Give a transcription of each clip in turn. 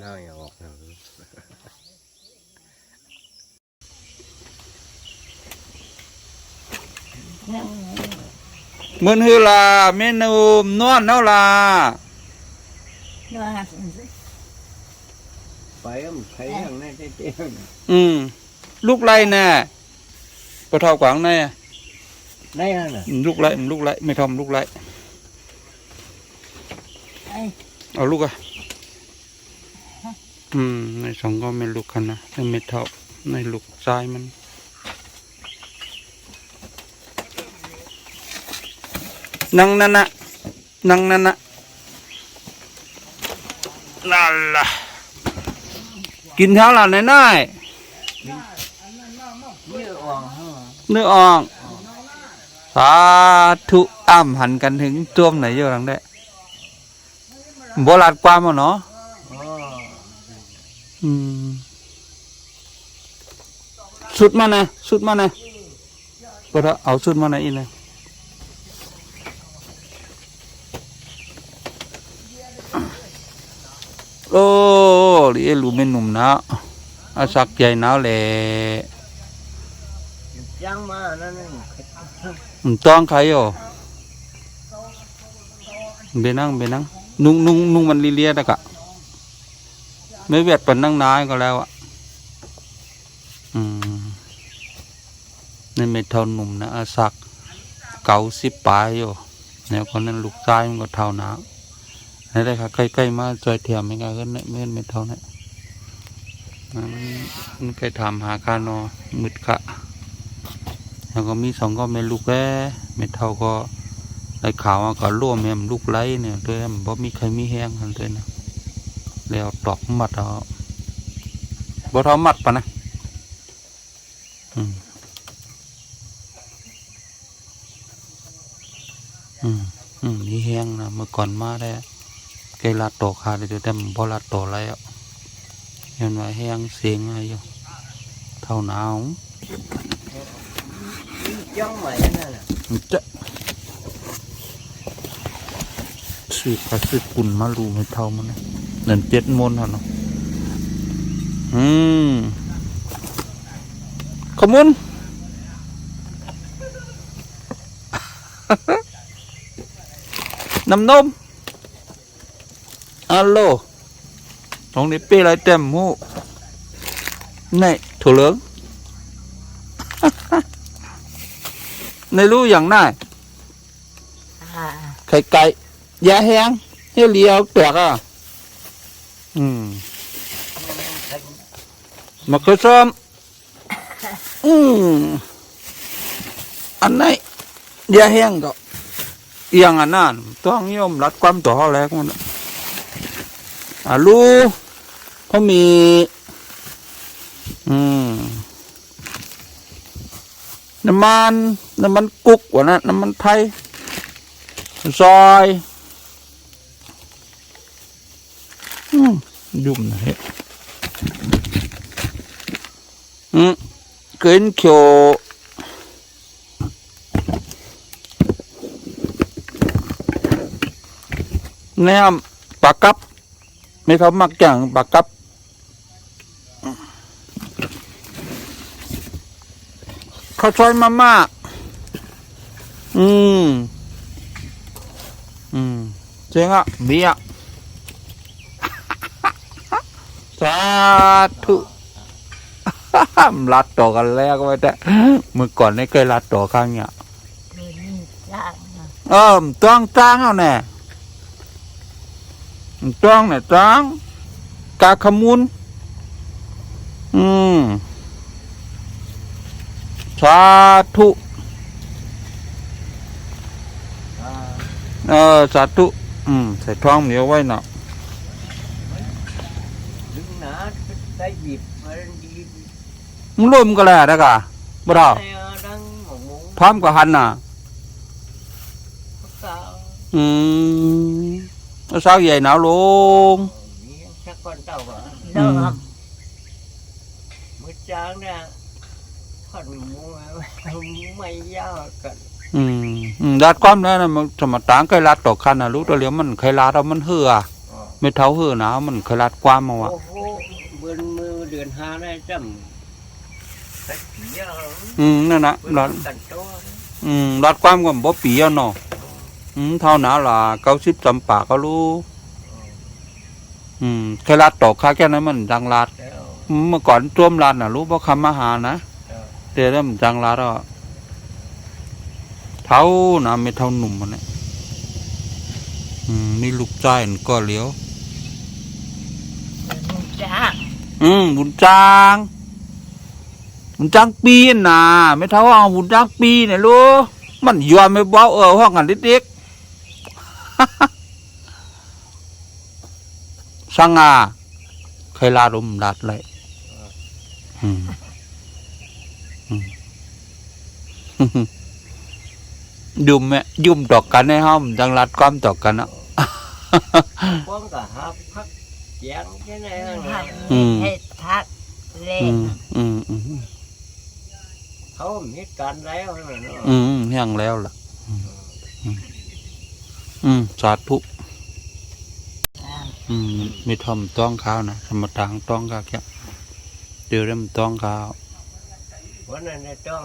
น่าอย่าออกนะมึนฮือลาเมนูนวดเนาลาไปก็มันใครอย่างนั้นเจ๊ลูกไล่แน่ปะเท่ากวางแน่ได้แล้วน่ะลูกไล่ไม่ทำลูกไล่เอาลูกอะในสองก็ไม่ลูกกันนะในไม่เท่าในลูกซ้ายมันนั่งนั่นนะนั่งนั่นนะนั่นล่ะกินเท่าไหร่ในน่ายเนื้ออ่องสาธุอ้ำหันกันถึงจ้วมไหนเยอะหลังได้โบราณกว่ามั้งเนาะสุดมานะก็ถ้าเอาสุดมานะอีนะโอ้เรียลูเป็นหนุ่มนะอาสักใหญ่หนาวแหละยังมานั่นต้องใครอ่ะเบนังนุ่งมันเลียตะกะไม่เวียดเป็นนั่งนายก็แล้วอ่ะนี่ไม่เท่าหนุ่มนะอาสัก90 ปลายอยู่แล้วคนนั้นลูกชายมันก็เท่าหนานี่ได้ค่ะใกล้ๆมาจอยเทียมไม่ไงก็ไม่เท่านั้นมันเคยทำหาคานอมืดกะแล้วก็มี2ก็ไม่ลูกแก่ไม่เท่าก็ได้ข่าวว่าก็ร่วมแม่ลูกไล่เนี่ยด้วยมันบ่มีใครมีแห้งกันเลยนะแล้วตอกมัดเอาบ่ทอมัดปะนะนี่แห้งนะเมื่อก่อนมาได้ไกลาโตขาเลยแต่มันบ่ลาโตอะไรอ่ะเห็นว่าแห้งเสียงอะไรอยู่เท่าหนาวจ้องไหมนั่นน่ะจะสืบกับสืบปุ่นมาลูไม่เท่ามันนะเดิน7 มนเหรอเนาะขมุนน้ำนมอัลโหลตรงนี้เป้อะไรเต็มหูนี่ถั่วเหลืองในรู้อย่างน่าไข่ไก่ยาแห้งเฮียเลียวแตกอ่ะมะเขือส้มอันไหนยาแห้งก็เอียงอันนั้นต้องยมรัดความต่อแรกมันอาลูเขามีน้ำมันกุกวะนะน้ำมันไทยซอยยุ่มนะเฮ้กินเขียวแนมปากกับไม่เขามักอย่างปากกับข้าวซอยมาม่าเจ๋งอ่ะมีอ่ะสาธุรัดต่อกันแล้วก็ไม่ได้เมื่อก่อนไม่เคยรัดต่อข้างเนี่ยต้องจ้างเอาแน่ต้องเนี่ยจ้างกาขมุนสาธุสาธุใส่ท้องเหนียวไว้หน่อยดึงหนาได้หยิบมาดีมึงรวมกันแล้วนะกะบ่ดาวพร้อมกับหันน่ะสาวใหญ่หนาวลงชักก้อนเต่าบ่มือจางเนี่ยขอนหมูไม่ยาวกันรัดความแล้วนะมันสมต่างเคยรัดต่อคันนะรู้ตัวเลี้ยวมันเคยรัดเอามันเหื่อ ไม่เท่าหื้อหนาวมันเคยรัดความมาว่ะ โอ้โหเบือนมือเดือนห้าได้จำสักปีแล้ว นั่นนะ เบื รั อ ด นกันโต รัดความก็บ่ปีอ่ะเนาะเท่าหนาล่ะ90จำปาก็รู้เคยรัดตอกค่าแค่นั้นมันจังรัด แล้ว เมื่อก่อนจ้วมรัดน่ะรู้บ่คำอาหารนะ แล้ว แต่เริ่มนจังรัดอ่ะเท่านะไม่เท่าหนุ่มมันเนี่ยมีลูกชายก็เหลียว จ้า บุญจางบุญจางปีน่ะไม่เท่าเอาบุญจางปีเนี่ยลูกมันยอมไม่เบาห้องกันเด็กๆสังอาเคยลาดมดัดเลยยุ่มตอกกันในห้องจังรัดความตอกกันอ่ะ ป้องกับฮับพักแยงแค่ไหนนะ ให้ทักเล่น เขามีการแล้วนะเนาะ แห้งแล้วล่ะสาธุไม่ทำต้องข้าวนะธรรมทางต้องข้าวแค่เดี๋ยวเริ่มต้องข้าว วันนั้นได้ต้อง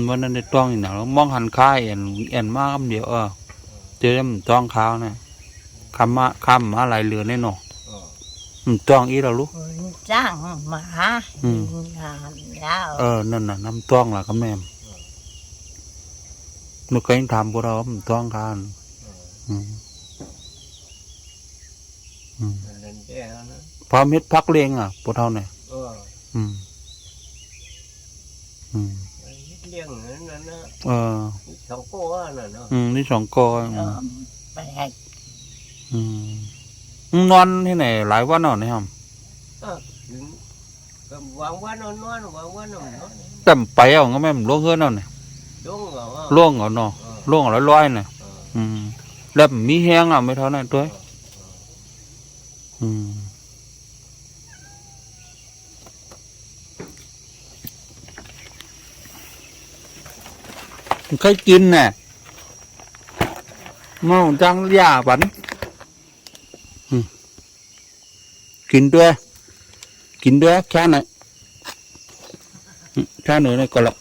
วันนั้นได้ต้องอีกหน่อยมองหันค่ายเอ็นมากคำเดียวเดี๋ยวเริ่มต้องข้าวนะคำมาลายเรือแน่นอนต้องอีเราลูก จ้างหมาหามแล้ว นั่นน่ะน้ำต้องล่ะครับแม่เมื่อกี้ทำพวกเราต้องข้าวนั่นเด้อนะ พอเม็ดพักเลี้ยงพวกเท่าไหร่เลี้ยงนั่นนะสองก้อนน่ะเนาะ นี่2 กอ ไปให้ นอนที่ไหนหลายวันนอนนี่ครับ วางวันนอนวางวันนอน แต่ไปเอาก็แม่ล่วงเฮือนเอาเนี่ย ลุงเหรอ ล่วงเอาเนาะล่วงเอาร้อยๆเนี่ยแล้วมีแห้งไม่เท่านั้นด้วยใครกินน่ะเมาจังยาบันกินด้วยแค่ไหนแค่ไหนนี่ก็ละ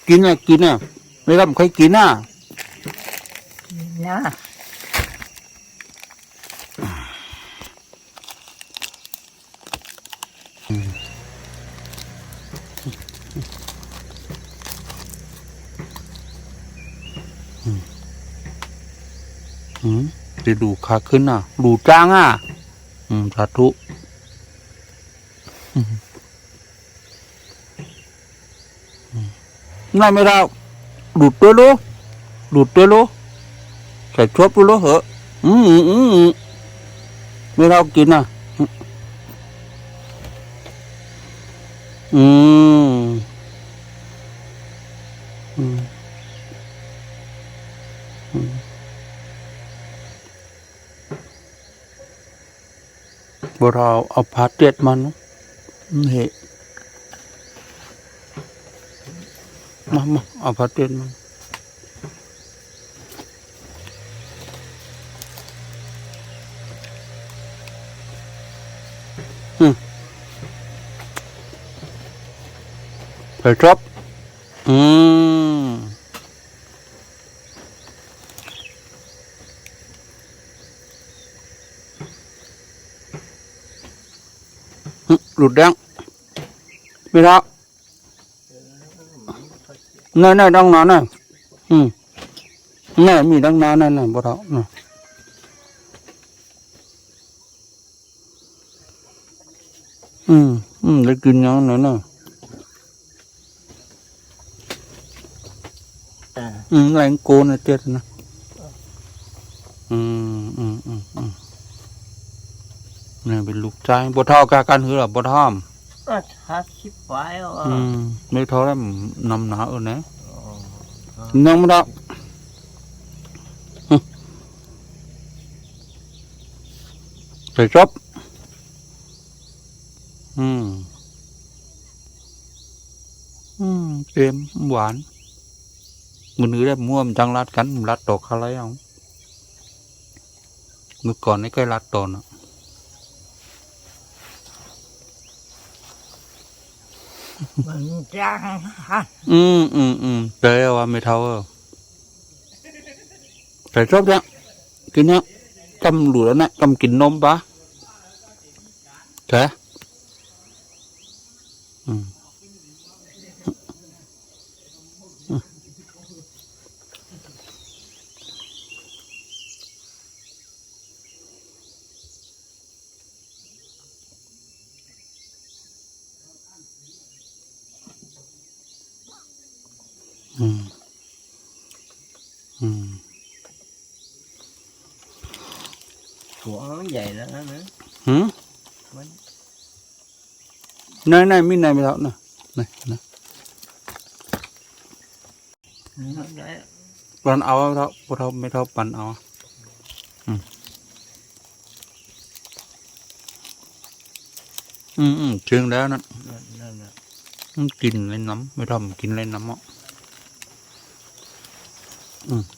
กินไม่รับใครกินนะจะดูขาขึ้นดูจ้างสาธุนั่นไม่ได้ดูดตัวลูใส่ชอบตัวลูเหอะไม่ได้กินบ่เราเอาผ้าเจ็ดมันเฮ้มาเอาผ้าเจ็ดมันใส่ชอบหลุดแดงไม่รับนั่นดังนั้นนี่มีดังนั้นนั่นบ่รับได้กินยังนั่นแรงโกนเจ็ดนะนี่เป็นลูกชายบ่เท่ากันหือหรอบ่ท่อม50 ไปไม่เท่าแล้วนำหนานะนั่งไม่ได้ใส่ชอบเค็มหวาน มือนื้อได้มั่วมันจังรัดกันรัดตกอะไรเอามือก่อนนี่ก็รัดตอนอ่ะ มันจังหัน เจ๊ว่าไม่เท่าใส่ชอบเนี่ยกินเนี่ยกำหลุดแล้วนะกำกินนมปะใช่หัวมันใหญ่แล้วนะ มัน này mi này mới thảo nè này nè ได้ ปั่นเอาเท่าพอเท่าไม่เท่าปั่นเอาเชื่องแล้วนั่น นั่นน่ะ กินเลยน้ำไม่ทำกินเลยน้ำอ่ะ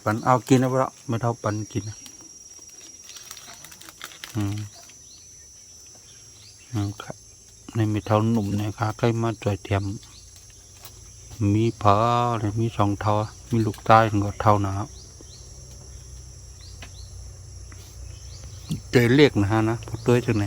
ปั่นเอากินนะพอไม่เท่าปั่นกินครับในไม่เท่าหนุ่มเนี่ยค่ะใกล้มาจ่อยเทียมมีผาเลยมีสองเท่ามีลูกใต้ถึงก็เท่านะครับเจอเรียกนะฮะนะพอตัวจากไหน